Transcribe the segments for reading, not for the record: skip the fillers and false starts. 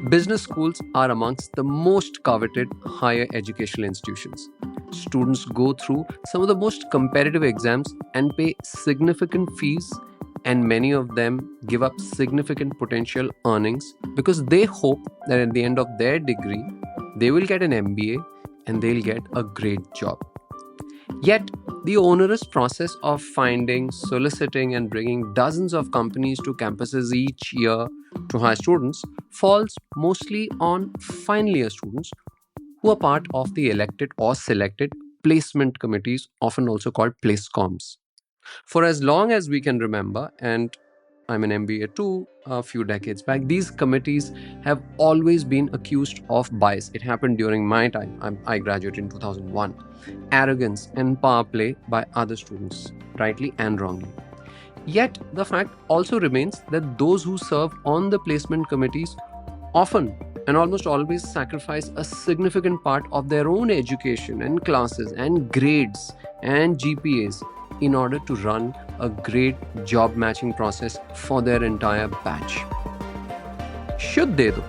Business schools are amongst the most coveted higher educational institutions. Students go through some of the most competitive exams and pay significant fees, and many of them give up significant potential earnings because they hope that at the end of their degree, they will get an MBA and they'll get a great job. Yet, the onerous process of finding, soliciting, and bringing dozens of companies to campuses each year to hire students falls mostly on final year students who are part of the elected or selected placement committees, often also called placecoms. For as long as we can remember, and I'm an MBA too, a few decades back, these committees have always been accused of bias. It happened during my time. I graduated in 2001. Arrogance and power play by other students, rightly and wrongly. Yet, the fact also remains that those who serve on the placement committees often and almost always sacrifice a significant part of their own education and classes and grades and GPAs in order to run a great job matching process for their entire batch. Should they though?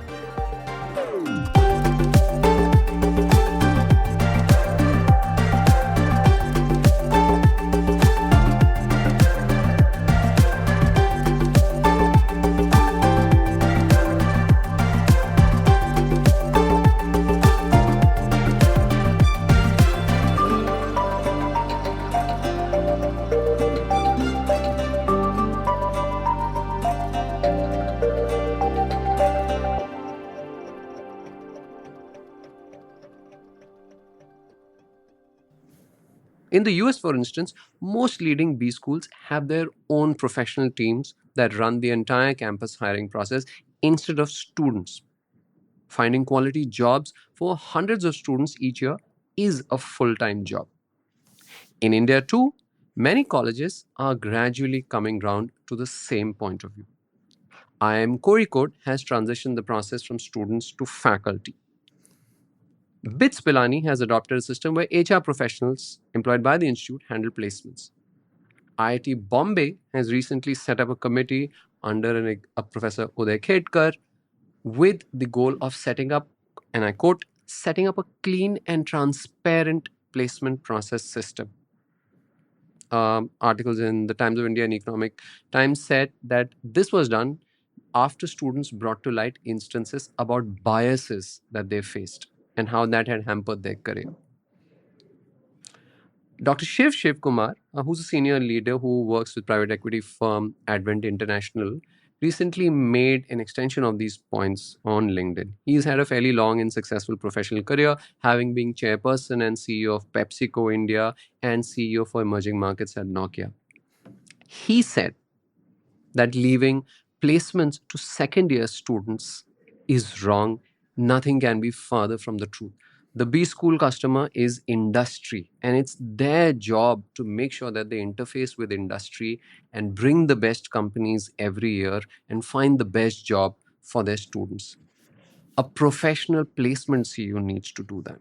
In the US, for instance, most leading B schools have their own professional teams that run the entire campus hiring process instead of students. Finding quality jobs for hundreds of students each year is a full time job. In India, too, many colleges are gradually coming round to the same point of view. IIM Kozhikode has transitioned the process from students to faculty. BITS Pilani has adopted a system where HR professionals employed by the institute handle placements. IIT Bombay has recently set up a committee under a Professor Uday Khedkar with the goal of setting up, and I quote, setting up a clean and transparent placement process system. Articles in the Times of India and Economic Times said that this was done after students brought to light instances about biases that they faced and how that had hampered their career. Dr. Shiv Kumar, who's a senior leader who works with private equity firm Advent International, recently made an extension of these points on LinkedIn. He's had a fairly long and successful professional career, having been chairperson and CEO of PepsiCo India and CEO for emerging markets at Nokia. He said that leaving placements to second year students is wrong. Nothing can be further from the truth. The B school customer is industry, and it's their job to make sure that they interface with industry and bring the best companies every year and find the best job for their students. A professional placement CEO needs to do that.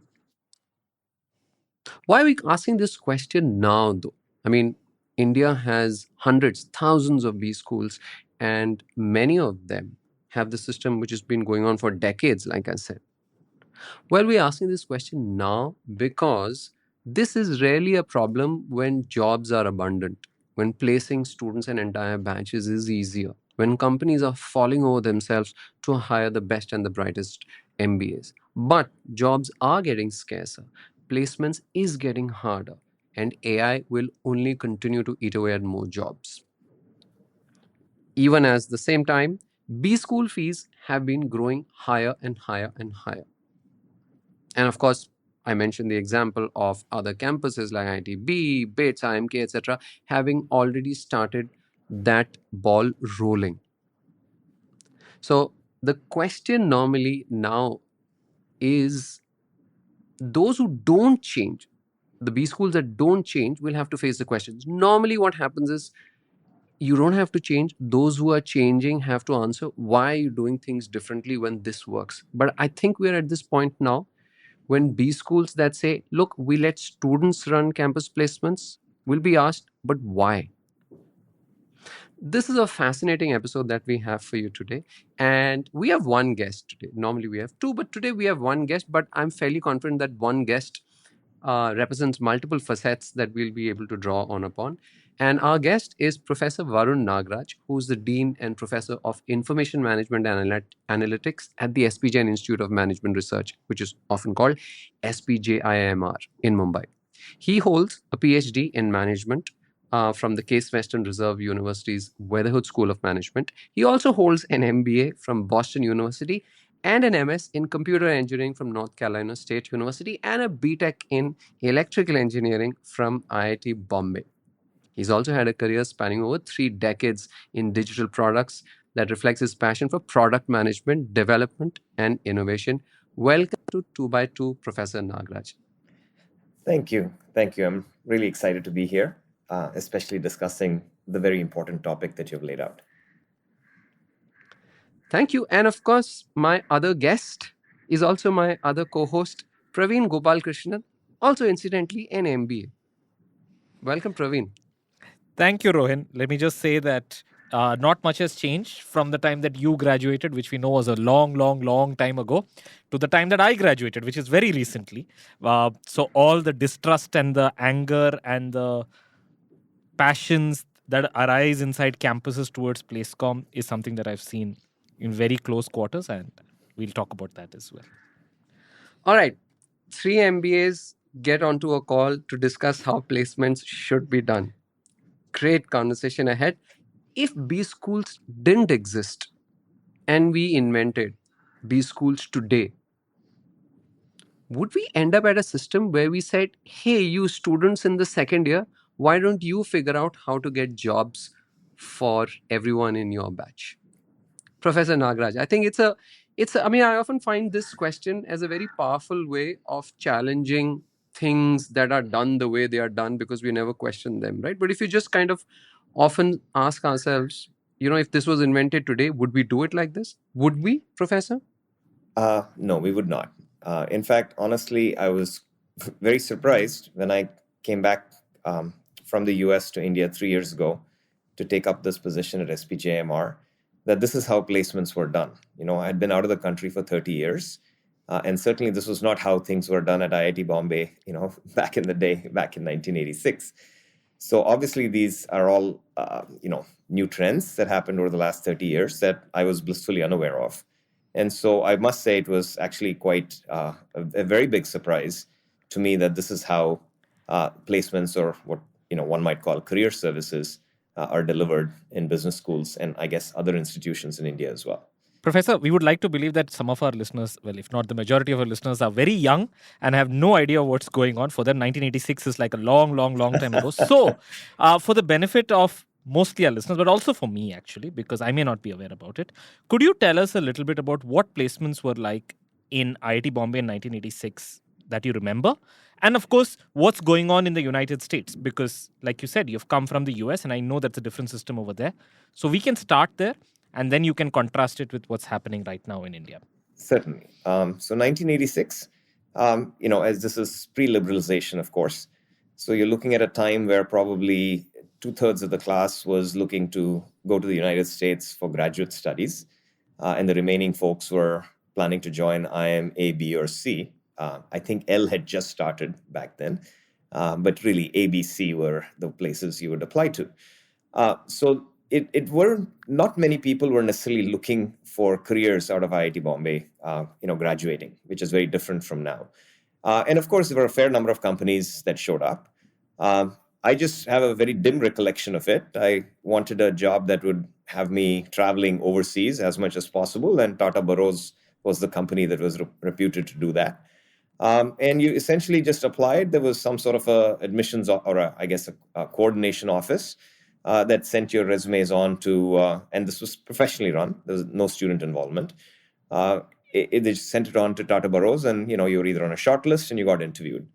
Why are we asking this question now, though? I mean, India has hundreds, thousands of B schools, and many of them have the system which has been going on for decades, like I said. Well, we're asking this question now because this is rarely a problem when jobs are abundant, when placing students and entire batches is easier, when companies are falling over themselves to hire the best and the brightest MBAs. But jobs are getting scarcer, placements is getting harder, and AI will only continue to eat away at more jobs. Even as the same time, B school fees have been growing higher and higher and higher. And of course, I mentioned the example of other campuses like IITB, BITS, IMK, etc., having already started that ball rolling. So the question normally now is those who don't change, the B schools that don't change will have to face the questions. Normally, what happens is you don't have to change. Those who are changing have to answer why are you doing things differently when this works. But I think we're at this point now when B schools that say, look, we let students run campus placements will be asked, but why? This is a fascinating episode that we have for you today. And we have one guest today. Normally we have two, but today we have one guest. But I'm fairly confident that one guest represents multiple facets that we'll be able to draw on upon. And our guest is Professor Varun Nagraj, who's the Dean and Professor of Information Management and Analytics at the SPJIN Institute of Management Research, which is often called SPJIMR in Mumbai. He holds a PhD in management from the Case Western Reserve University's Weatherhood School of Management. He also holds an MBA from Boston University and an MS in computer engineering from North Carolina State University and a BTech in electrical engineering from IIT Bombay. He's also had a career spanning over 3 decades in digital products that reflects his passion for product management, development, and innovation. Welcome to 2 by 2 Professor Nagraj. Thank you. Thank you. I'm really excited to be here, especially discussing the very important topic that you've laid out. Thank you. And of course, my other guest is also my other co-host, Praveen Gopalkrishnan, also incidentally an MBA. Welcome, Praveen. Thank you, Rohin. Let me just say that not much has changed from the time that you graduated, which we know was a long time ago, to the time that I graduated, which is very recently. So all the distrust and the anger and the passions that arise inside campuses towards PlaceCom is something that I've seen in very close quarters, and we'll talk about that as well. All right. 3 MBAs get onto a call to discuss how placements should be done. Great conversation ahead. If B schools didn't exist and we invented B schools today, would we end up at a system where we said, hey, you students in the second year, why don't you figure out how to get jobs for everyone in your batch? Professor Nagraj, I think I often find this question as a very powerful way of challenging things that are done the way they are done because we never question them, right? But if you just kind of often ask ourselves, if this was invented today, would we do it like this? Would we, Professor? No, we would not. In fact, honestly, I was very surprised when I came back from the US to India 3 years ago to take up this position at SPJMR, that this is how placements were done. I had been out of the country for 30 years. And certainly this was not how things were done at IIT Bombay, back in the day, back in 1986. So obviously these are all, new trends that happened over the last 30 years that I was blissfully unaware of. And so I must say it was actually quite a very big surprise to me that this is how placements, or what one might call career services, are delivered in business schools and I guess other institutions in India as well. Professor, we would like to believe that some of our listeners, well, if not the majority of our listeners, are very young and have no idea what's going on. For them, 1986 is like a long time ago. So, for the benefit of mostly our listeners, but also for me, actually, because I may not be aware about it, could you tell us a little bit about what placements were like in IIT Bombay in 1986 that you remember? And of course, what's going on in the United States? Because, like you said, you've come from the US, and I know that's a different system over there. So we can start there, and then you can contrast it with what's happening right now in India. Certainly. So 1986, as this is pre-liberalization, of course. So you're looking at a time where probably 2/3 of the class was looking to go to the United States for graduate studies, and the remaining folks were planning to join IM A, B, or C. I think L had just started back then, but really A, B, C were the places you would apply to. So it were not many people were necessarily looking for careers out of IIT Bombay, graduating, which is very different from now. And of course, there were a fair number of companies that showed up. I just have a very dim recollection of it. I wanted a job that would have me traveling overseas as much as possible, and Tata Burroughs was the company that was reputed to do that. And you essentially just applied. There was some sort of a admissions or a coordination office that sent your resumes on to, and this was professionally run. There was no student involvement. They just sent it on to Tata Burroughs, and you were either on a short list and you got interviewed.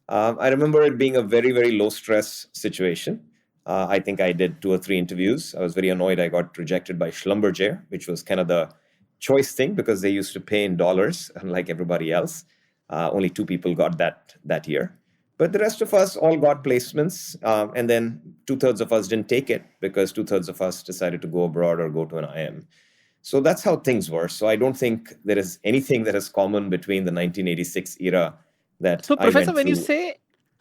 I remember it being a very, very low stress situation. I think I did 2 or 3 interviews. I was very annoyed. I got rejected by Schlumberger, which was kind of the choice thing because they used to pay in dollars, unlike everybody else. Only 2 people got that year. But the rest of us all got placements, and then 2/3 of us didn't take it because 2/3 of us decided to go abroad or go to an IM. So that's how things were. So I don't think there is anything that is common between the 1986 era that So, I Professor, went when you through. say,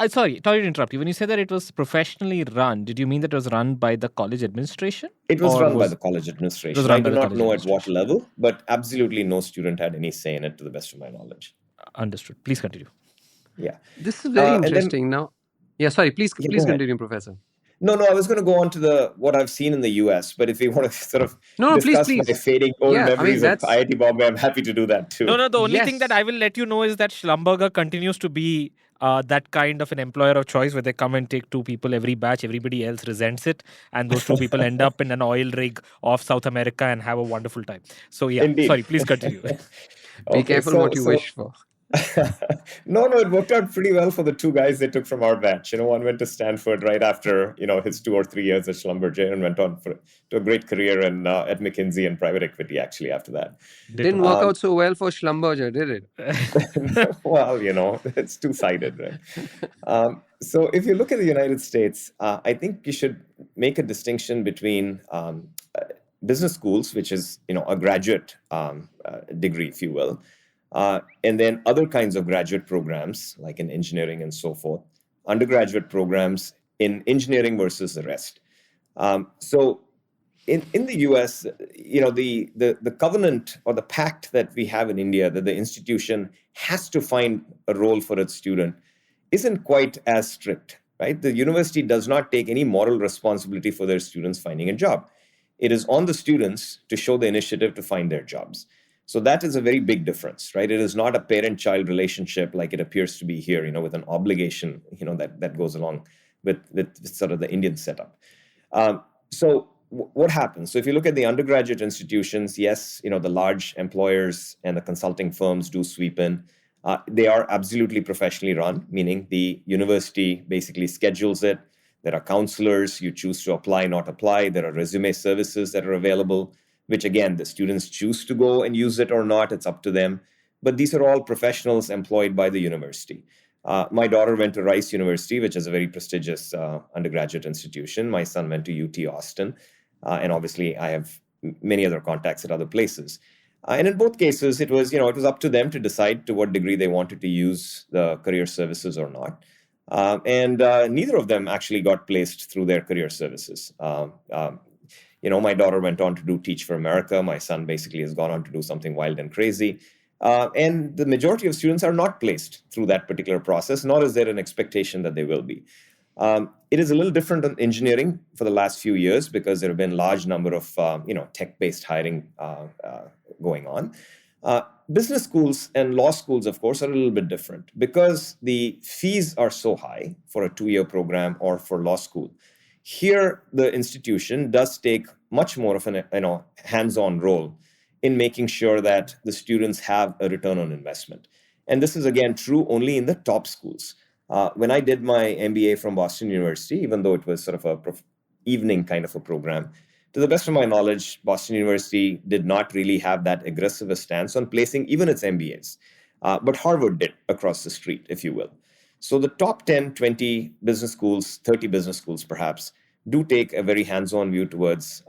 sorry to interrupt you. When you say that it was professionally run, did you mean that it was run by the college administration? It was or run by was the college it was administration. run I by do the not college know at what administration? level, but absolutely no student had any say in it to the best of my knowledge. Understood. Please continue. Yeah. This is very And then, interesting. Now, yeah, sorry. Please yeah, go ahead. continue, Professor. No, I was going to go on to what I've seen in the US, but if you want to sort of No, please, discuss my please. fading old Yeah, I mean memories of that's IIT Bombay, I'm happy to do that too. No, the only thing that yes. I will let you know is that Schlumberger continues to be that kind of an employer of choice where they come and take 2 people every batch. Everybody else resents it. And those 2 people end up in an oil rig off South America and have a wonderful time. So, yeah, Indeed. sorry, please continue. Be careful what you wish for. No, it worked out pretty well for the 2 guys they took from our batch. One went to Stanford right after his 2 or 3 years at Schlumberger and went on to a great career at McKinsey and private equity actually after that. Didn't work out so well for Schlumberger, did it? Well, it's two-sided, right? So if you look at the United States, I think you should make a distinction between business schools, which is a graduate degree, if you will, and then other kinds of graduate programs like in engineering and so forth, undergraduate programs in engineering versus the rest. So in the US, the covenant or the pact that we have in India that the institution has to find a role for its student isn't quite as strict, right? The university does not take any moral responsibility for their students finding a job. It is on the students to show the initiative to find their jobs. So that is a very big difference, right? It is not a parent-child relationship like it appears to be here, with an obligation, that goes along with sort of the Indian setup. So what happens? So if you look at the undergraduate institutions, yes, the large employers and the consulting firms do sweep in. They are absolutely professionally run, meaning the university basically schedules it. There are counselors. You choose to apply, not apply. There are resume services that are available, which again, the students choose to go and use it or not. It's up to them. But these are all professionals employed by the university. My daughter went to Rice University, which is a very prestigious undergraduate institution. My son went to UT Austin. And obviously, I have many other contacts at other places. And in both cases, it was up to them to decide to what degree they wanted to use the career services or not. And neither of them actually got placed through their career services. My daughter went on to do Teach for America. My son basically has gone on to do something wild and crazy. And the majority of students are not placed through that particular process, nor is there an expectation that they will be. It is a little different in engineering for the last few years because there have been a large number of tech-based hiring going on. Business schools and law schools, of course, are a little bit different because the fees are so high for a 2-year program or for law school. Here, the institution does take much more of an hands-on role in making sure that the students have a return on investment. And this is, again, true only in the top schools. When I did my MBA from Boston University, even though it was sort of a evening kind of a program, to the best of my knowledge, Boston University did not really have that aggressive a stance on placing even its MBAs. But Harvard did across the street, if you will. So the top 10, 20 business schools, 30 business schools perhaps, do take a very hands-on view towards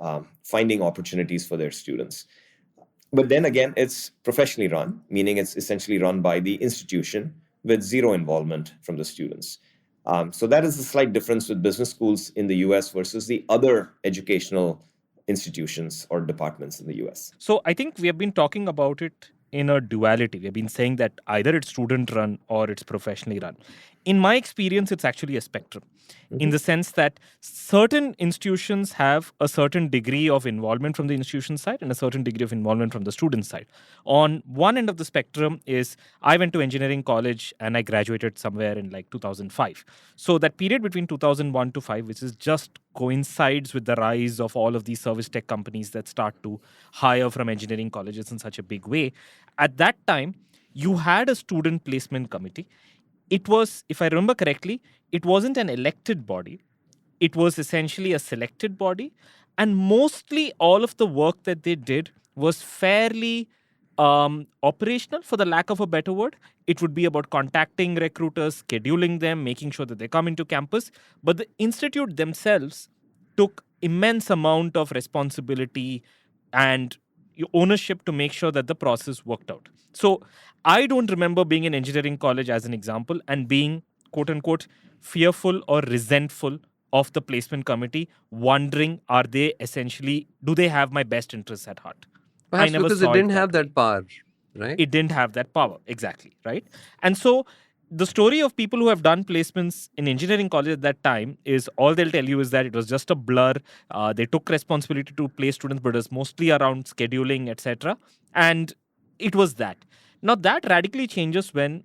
finding opportunities for their students. But then again, it's professionally run, meaning it's essentially run by the institution with zero involvement from the students. So that is the slight difference with business schools in the US versus the other educational institutions or departments in the US. So I think we have been talking about it in a duality. We have been saying that either it's student run or it's professionally run. In my experience, it's actually a spectrum in the sense that certain institutions have a certain degree of involvement from the institution side and a certain degree of involvement from the student side. On one end of the spectrum is I went to engineering college and I graduated somewhere in like 2005. So that period between 2001 to 5, which is just coincides with the rise of all of these service tech companies that start to hire from engineering colleges in such a big way. At that time, you had a student placement committee. It was, if I remember correctly, it wasn't an elected body. It was essentially a selected body. And mostly all of the work that they did was fairly operational, for the lack of a better word. It would be about contacting recruiters, scheduling them, making sure that they come into campus. But the institute themselves took immense amount of responsibility and ownership to make sure that the process worked out. So I don't remember being in engineering college, as an example, and being quote unquote fearful or resentful of the placement committee, wondering, do they have my best interests at heart? I Perhaps never because it saw it didn't have that way. that power, right? It didn't have that power, exactly, right? And so the story of people who have done placements in engineering college at that time is, all they'll tell you is that it was just a blur. They took responsibility to place students, but it was mostly around scheduling, etc. And it was that. Now that radically changes when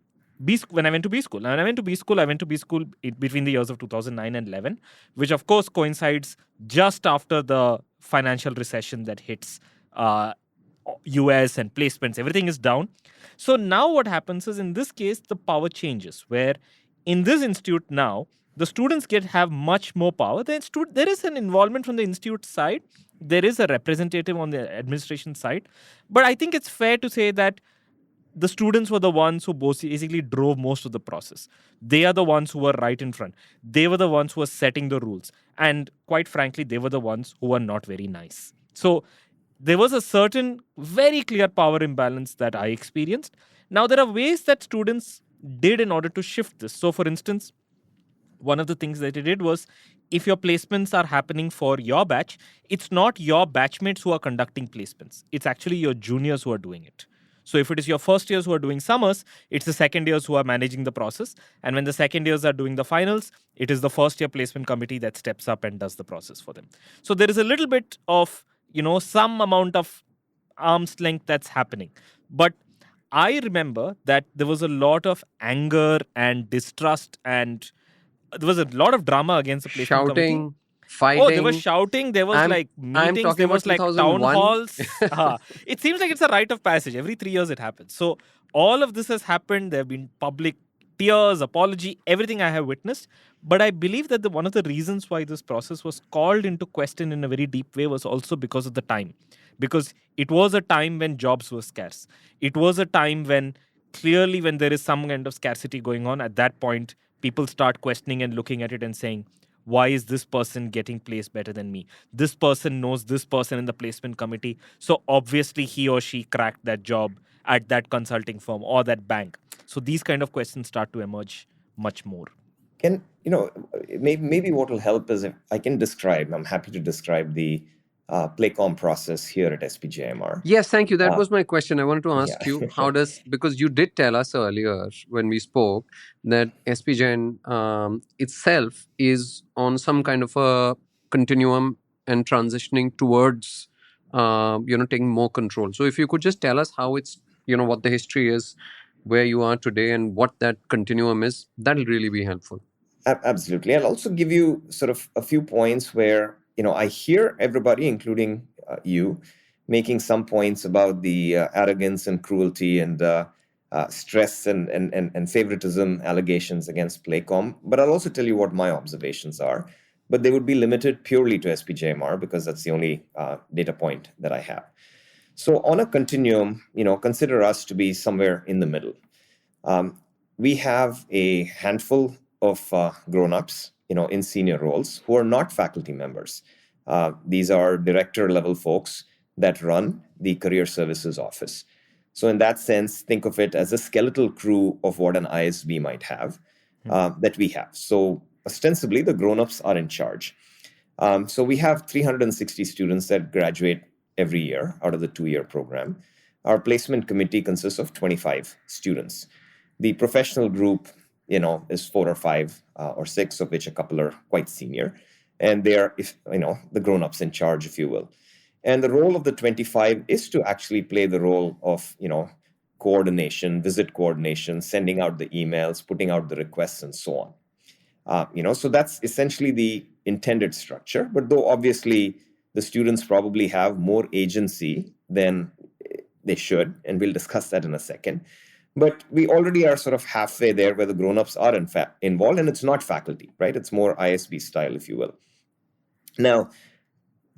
when I went to B school. And when I went to B school between the years of 2009 and 11, which of course coincides just after the financial recession that hits US and placements, everything is down. So now what happens is, in this case, the power changes, where in this institute now, the students have much more power. There is an involvement from the institute side. There is a representative on the administration side. But I think it's fair to say that the students were the ones who basically drove most of the process. They are the ones who were right in front. They were the ones who were setting the rules. And quite frankly, they were the ones who were not very nice. So there was a certain very clear power imbalance that I experienced. Now, there are ways that students did in order to shift this. So, for instance, one of the things that they did was, if your placements are happening for your batch, it's not your batchmates who are conducting placements. It's actually your juniors who are doing it. So if it is your first years who are doing summers, it's the second years who are managing the process. And when the second years are doing the finals, it is the first year placement committee that steps up and does the process for them. So there is a little bit of, some amount of arm's length that's happening. But I remember that there was a lot of anger and distrust, and there was a lot of drama against the placement committee. Shouting, fighting. Oh, there was shouting. There was I'm meetings. talking There about was town 2001. halls. It seems like it's a rite of passage. Every 3 years it happens. So all of this has happened. There have been public tears, apology, everything I have witnessed. But I believe that one of the reasons why this process was called into question in a very deep way was also because of the time. Because it was a time when jobs were scarce. It was a time when, clearly, when there is some kind of scarcity going on, at that point, people start questioning and looking at it and saying, why is this person getting placed better than me? This person knows this person in the placement committee. So obviously he or she cracked that job at that consulting firm or that bank. So these kind of questions start to emerge much more. Maybe what will help is if I can describe, I'm happy to describe the Playcom process here at SPJMR. Yes, thank you. That was my question. I wanted to ask Yeah. you, because you did tell us earlier when we spoke that SPJN itself is on some kind of a continuum and transitioning towards, taking more control. So if you could just tell us how it's, what the history is, where you are today and what that continuum is, that'll really be helpful. Absolutely. I'll also give you sort of a few points where, I hear everybody, including you, making some points about the arrogance and cruelty and stress and favoritism allegations against Playcom. But I'll also tell you what my observations are. But they would be limited purely to SPJMR because that's the only data point that I have. So on a continuum, consider us to be somewhere in the middle. We have a handful of grown-ups, in senior roles who are not faculty members. These are director level folks that run the career services office. So in that sense, think of it as a skeletal crew of what an ISB might have that we have. So ostensibly, the grown-ups are in charge. So we have 360 students that graduate every year out of the 2-year program. Our placement committee consists of 25 students. The professional group, is 4 or 5 or 6, of which a couple are quite senior. And they are, the grown-ups in charge, if you will. And the role of the 25 is to actually play the role of, coordination, visit coordination, sending out the emails, putting out the requests, and so on. So that's essentially the intended structure. But though obviously the students probably have more agency than they should, and we'll discuss that in a second. But we already are sort of halfway there where the grown-ups are in fact involved, and it's not faculty, right? It's more ISB style, if you will. Now,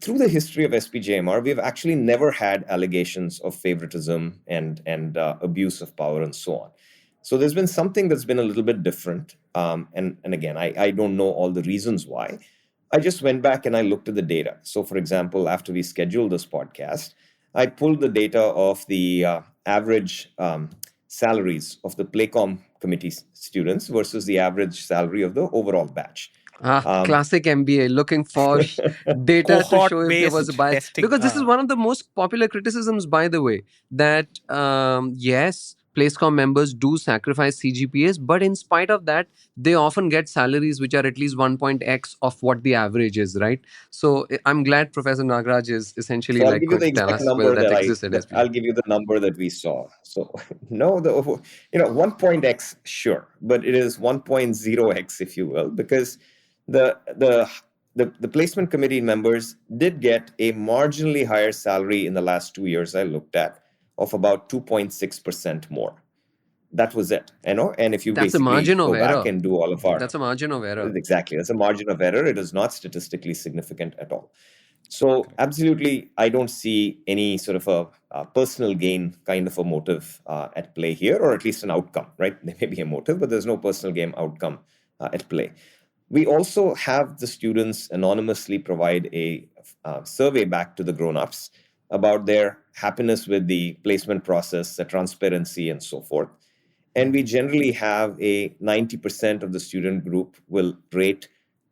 through the history of SPJMR, we've actually never had allegations of favoritism and abuse of power and so on. So there's been something that's been a little bit different. And again, I don't know all the reasons why. I just went back and I looked at the data. So, for example, after we scheduled this podcast, I pulled the data of the average salaries of the Playcom committee students versus the average salary of the overall batch. Classic MBA, looking for data to show if there was a Cohort-based bias. testing. Because this is one of the most popular criticisms, by the way, that yes, PlaceCom members do sacrifice CGPAs, but in spite of that, they often get salaries which are at least 1.x of what the average is, right? So I'm glad Professor Nagraj is essentially So I'll like give you going the to tell exact us whether number that that exists at SPJ. I'll give you the number that we saw. So no, 1.x, sure, but it is 1.0x, if you will, because the the the placement committee members did get a marginally higher salary in the last 2 years I looked at, of about 2.6% more. That was it, and if you That's a basically margin of go back error. and do all of our, That's a margin of error. exactly, that's a margin of error. It is not statistically significant at all. So absolutely, I don't see any sort of a personal gain kind of a motive at play here, or at least an outcome, right? There may be a motive, but there's no personal gain outcome at play. We also have the students anonymously provide a survey back to the grown-ups about their happiness with the placement process, the transparency, and so forth. And we generally have a 90% of the student group will rate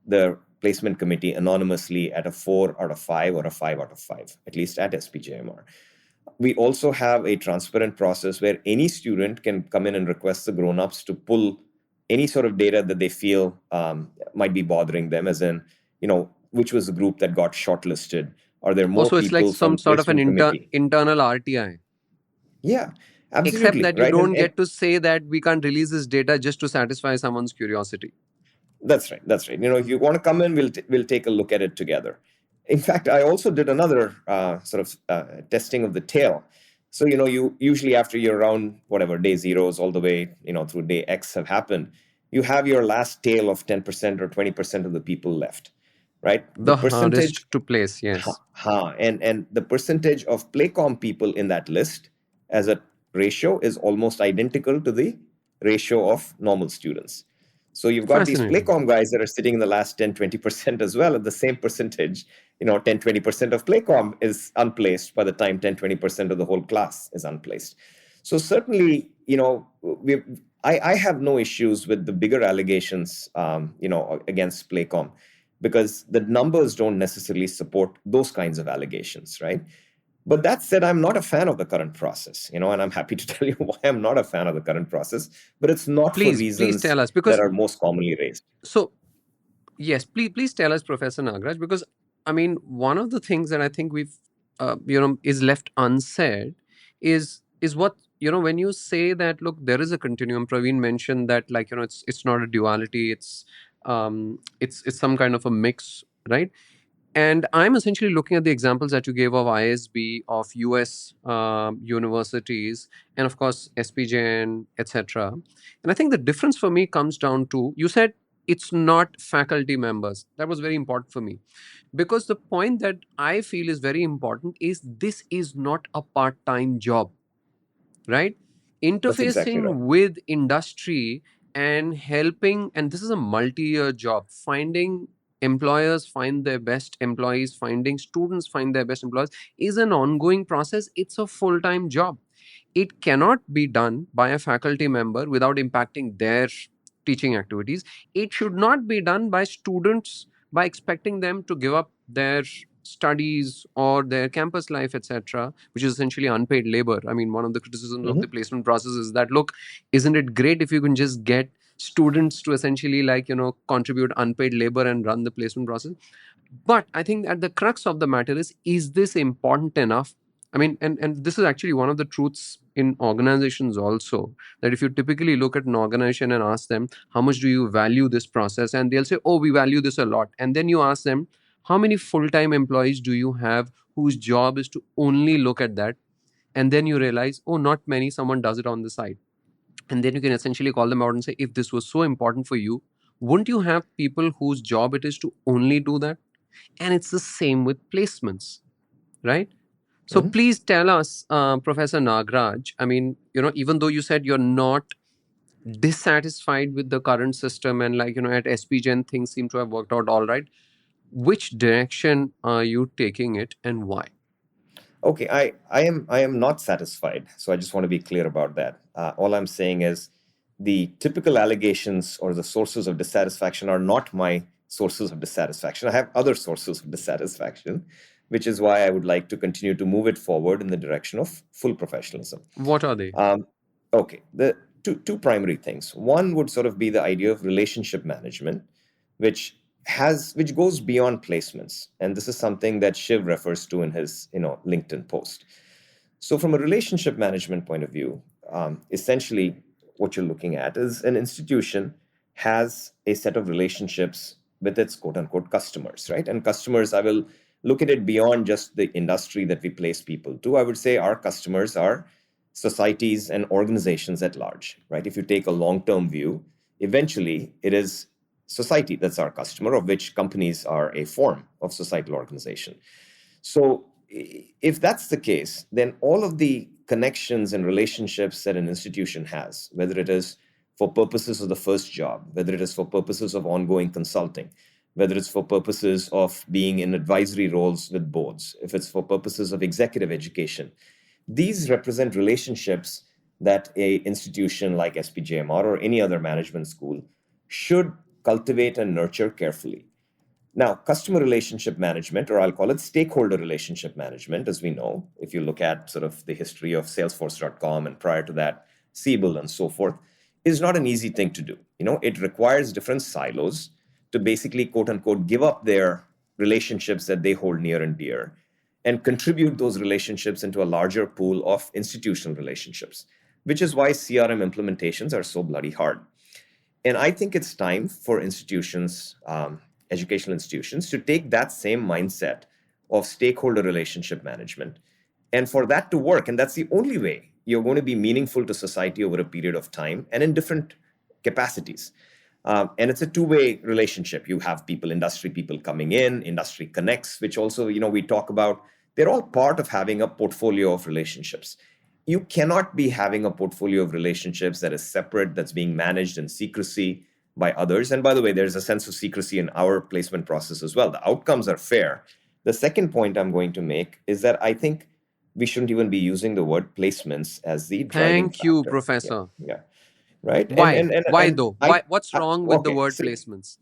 the placement committee anonymously at a 4 out of 5 or a 5 out of 5, at least at SPJMR. We also have a transparent process where any student can come in and request the grown-ups to pull any sort of data that they feel might be bothering them, as in, which was the group that got shortlisted. Are there more Also, it's like people from some the sort of an placement committee? internal RTI. Yeah, Except absolutely. that you Right. don't get to say that we can't release this data just to satisfy someone's curiosity. That's right. That's right. If you want to come in, we'll take a look at it together. In fact, I also did another sort of testing of the tail. So you usually, after you're around whatever day zeros all the way through day X have happened, you have your last tail of 10% or 20% of the people left, right? The hardest to place, yes. And the percentage of Playcom people in that list as a ratio is almost identical to the ratio of normal students. So you've got these Playcom guys that are sitting in the last 10, 20% as well at the same percentage. 10, 20% of Playcom is unplaced by the time 10, 20% of the whole class is unplaced. So certainly, I have no issues with the bigger allegations, against Playcom, because the numbers don't necessarily support those kinds of allegations, right? But that said, I'm not a fan of the current process, and I'm happy to tell you why I'm not a fan of the current process, but it's not for reasons please tell us, because that are most commonly raised. So, yes, please tell us, Professor Nagraj, because I mean, one of the things that I think we've, is left unsaid is what, when you say that, look, there is a continuum. Praveen mentioned that, like, it's not a duality. It's some kind of a mix, right? And I'm essentially looking at the examples that you gave of ISB, of US universities, and of course SPJN, etc. And I think the difference for me comes down to, you said it's not faculty members. That was very important for me, because the point that I feel is very important is this is not a part-time job, right? That's exactly Interfacing right. with industry and helping, and this is a multi-year job, finding employers find their best employees, finding students find their best employees, is an ongoing process. It's a full-time job. It cannot be done by a faculty member without impacting their teaching activities. It should not be done by students by expecting them to give up their studies or their campus life, etc., which is essentially unpaid labor. I mean, one of the criticisms of the placement process is that, look, isn't it great if you can just get students to essentially, like, contribute unpaid labor and run the placement process? But I think at the crux of the matter is this important enough? I mean, and this is actually one of the truths in organizations also, that if you typically look at an organization and ask them, how much do you value this process? And they'll say, oh, we value this a lot. And then you ask them, how many full-time employees do you have whose job is to only look at that? And then you realize, oh, not many, someone does it on the side. And then you can essentially call them out and say, if this was so important for you, wouldn't you have people whose job it is to only do that? And it's the same with placements, right? So Mhm. please tell us, Professor Nagraj, I mean, even though you said you're not dissatisfied with the current system and like, at SPGen things seem to have worked out all right, which direction are you taking it and why? Okay, I am not satisfied. So I just want to be clear about that. All I'm saying is the typical allegations or the sources of dissatisfaction are not my sources of dissatisfaction. I have other sources of dissatisfaction, which is why I would like to continue to move it forward in the direction of full professionalism. What are they? Um, okay, the two primary things. One would sort of be the idea of relationship management, which goes beyond placements, and this is something that Shiv refers to in his LinkedIn post. So, from a relationship management point of view, essentially what you're looking at is an institution has a set of relationships with its quote unquote customers, right? And customers, I will look at it beyond just the industry that we place people to. I would say our customers are societies and organizations at large, right? If you take a long term view, eventually it is society that's our customer, of which companies are a form of societal organization. So, if that's the case, then all of the connections and relationships that an institution has, whether it is for purposes of the first job, whether it is for purposes of ongoing consulting, whether it's for purposes of being in advisory roles with boards, if it's for purposes of executive education, these represent relationships that a institution like SPJMR or any other management school should cultivate and nurture carefully. Now, customer relationship management, or I'll call it stakeholder relationship management, as we know, if you look at sort of the history of Salesforce.com and prior to that, Siebel and so forth, is not an easy thing to do. It requires different silos to basically, quote unquote, give up their relationships that they hold near and dear and contribute those relationships into a larger pool of institutional relationships, which is why CRM implementations are so bloody hard. And I think it's time for institutions, educational institutions, to take that same mindset of stakeholder relationship management. And for that to work, and that's the only way you're going to be meaningful to society over a period of time and in different capacities. And it's a two-way relationship. You have people, industry people coming in, industry connects, which also, we talk about. They're all part of having a portfolio of relationships. You cannot be having a portfolio of relationships that is separate, that's being managed in secrecy by others. And by the way, there's a sense of secrecy in our placement process as well. The outcomes are fair. The second point I'm going to make is that I think we shouldn't even be using the word placements as the driving Thank you, factor. Yeah, Professor. yeah, right. And Why? and and Why and though? What's I wrong with the okay. word See, placements?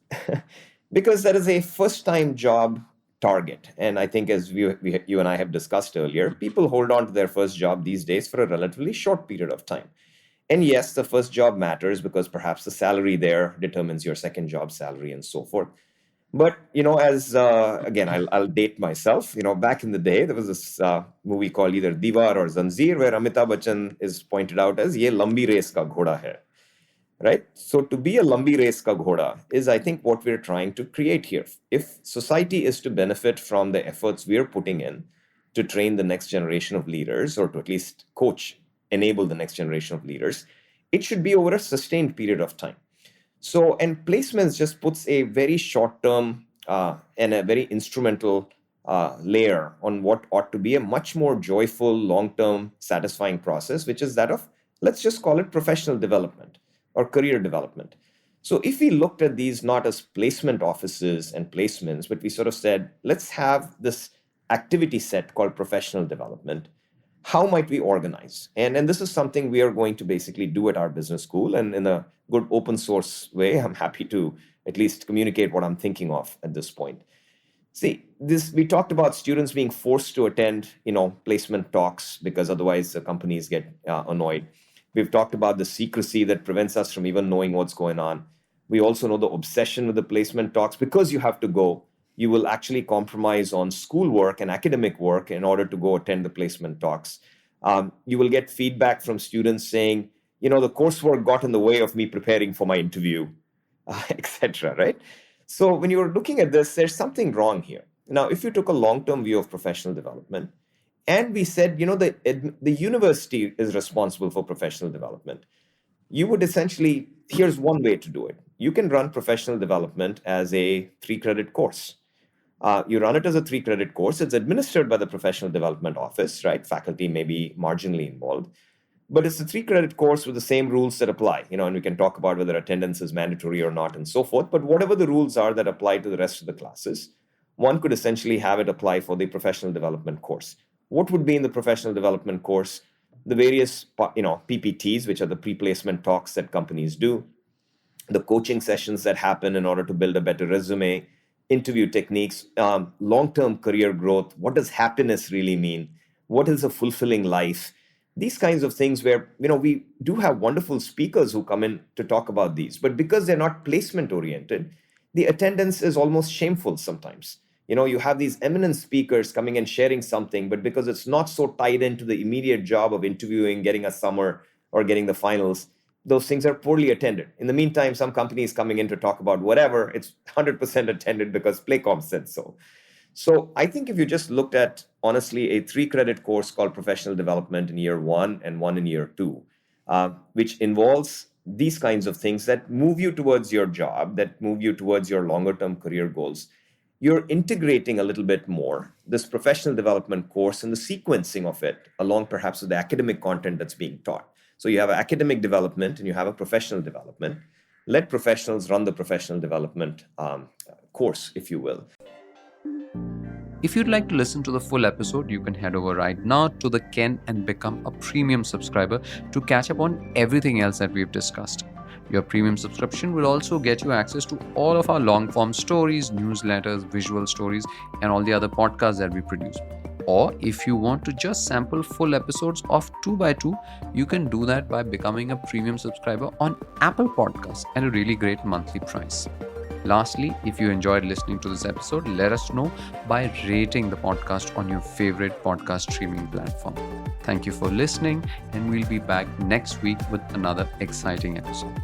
because that is a first-time job target, and I think as you and I have discussed earlier, people hold on to their first job these days for a relatively short period of time. And yes, the first job matters because perhaps the salary there determines your second job salary and so forth. But as again, I'll date myself. Back in the day, there was this movie called either Diwar or Zanjeer, where Amitabh Bachchan is pointed out as "Ye lambi race ka ghoda hai." Right? So to be a lambi race ka ghoda is, I think, what we're trying to create here. If society is to benefit from the efforts we're putting in to train the next generation of leaders, or to at least coach, enable the next generation of leaders, it should be over a sustained period of time. So, and placements just puts a very short term and a very instrumental layer on what ought to be a much more joyful, long term, satisfying process, which is that of, let's just call it professional development or career development. So, if we looked at these not as placement offices and placements, but we sort of said, let's have this activity set called professional development, how might we organize? And this is something we are going to basically do at our business school. And in a good open source way, I'm happy to at least communicate what I'm thinking of at this point. See, this we talked about students being forced to attend, placement talks because otherwise the companies get annoyed. We've talked about the secrecy that prevents us from even knowing what's going on. We also know the obsession with the placement talks. Because you have to go, you will actually compromise on schoolwork and academic work in order to go attend the placement talks. You will get feedback from students saying, the coursework got in the way of me preparing for my interview, etc. Right? So when you're looking at this, there's something wrong here. Now, if you took a long-term view of professional development, and we said, the university is responsible for professional development, you would essentially, here's one way to do it. You can run professional development as a 3-credit course. You run it as a 3-credit course. It's administered by the professional development office, right? Faculty may be marginally involved, but it's a 3-credit course with the same rules that apply, and we can talk about whether attendance is mandatory or not and so forth. But whatever the rules are that apply to the rest of the classes, one could essentially have it apply for the professional development course. What would be in the professional development course? The various, PPTs, which are the pre-placement talks that companies do, the coaching sessions that happen in order to build a better resume, interview techniques, long-term career growth. What does happiness really mean? What is a fulfilling life? These kinds of things where, we do have wonderful speakers who come in to talk about these, but because they're not placement oriented, the attendance is almost shameful sometimes. You have these eminent speakers coming and sharing something, but because it's not so tied into the immediate job of interviewing, getting a summer or getting the finals, those things are poorly attended. In the meantime, some companies coming in to talk about whatever, it's 100% attended because Playcom said so. So I think if you just looked at, honestly, a 3-credit course called professional development in year 1 and 1 in year 2, which involves these kinds of things that move you towards your job, that move you towards your longer-term career goals, you're integrating a little bit more this professional development course and the sequencing of it along perhaps with the academic content that's being taught. So you have academic development and you have a professional development. Let professionals run the professional development course, if you will. If you'd like to listen to the full episode, you can head over right now to the Ken and become a premium subscriber to catch up on everything else that we've discussed. Your premium subscription will also get you access to all of our long-form stories, newsletters, visual stories, and all the other podcasts that we produce. Or if you want to just sample full episodes of 2x2, you can do that by becoming a premium subscriber on Apple Podcasts at a really great monthly price. Lastly, if you enjoyed listening to this episode, let us know by rating the podcast on your favorite podcast streaming platform. Thank you for listening, and we'll be back next week with another exciting episode.